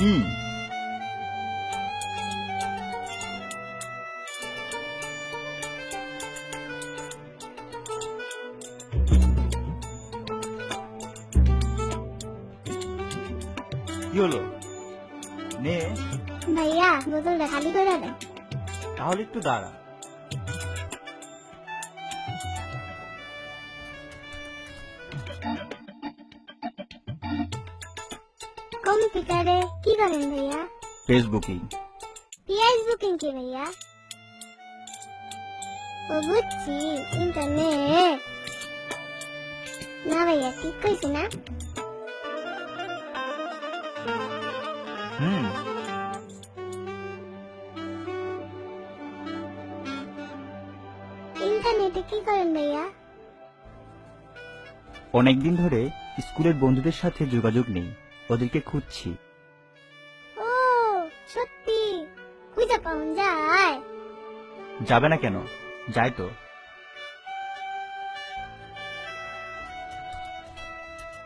হুম। কি হলো? নে। ভাইয়া বোতলটা খালি করে দেন। তাহলে একটু দাঁড়া। কম্পিউটারে কি করেন ভাইয়া? ফেসবুকিং। পিআইস বুকিং কি ভাইয়া? ও বুঝছি, ইন্টারনেট। না ভাইয়া ঠিক কইছি না? হুম। ইন্টারনেটে কি করেন ভাইয়া? অনেকদিন ধরে স্কুলের বন্ধুদের সাথে যোগাযোগ নেই, ওদেরকে খুঁজছি। ও সত্যি, খুঁজে পাওয়া যায়? যাবে না কেন? যায় তো।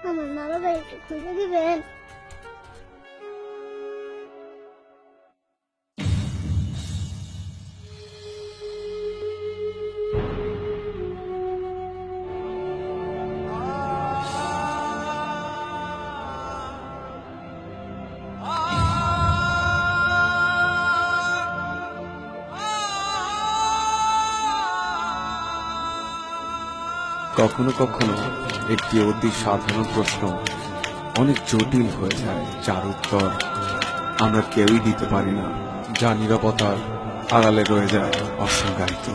আমার মা বাবা একটু খুঁজে দিবেন? কখনো কখনো একটি অতি সাধারণ প্রশ্ন অনেক জটিল হয়ে যায়, যার উত্তর আমরা কেউই দিতে পারি না, যা নীরবতার আড়ালে রয়ে যায় অসংজ্ঞায়িত।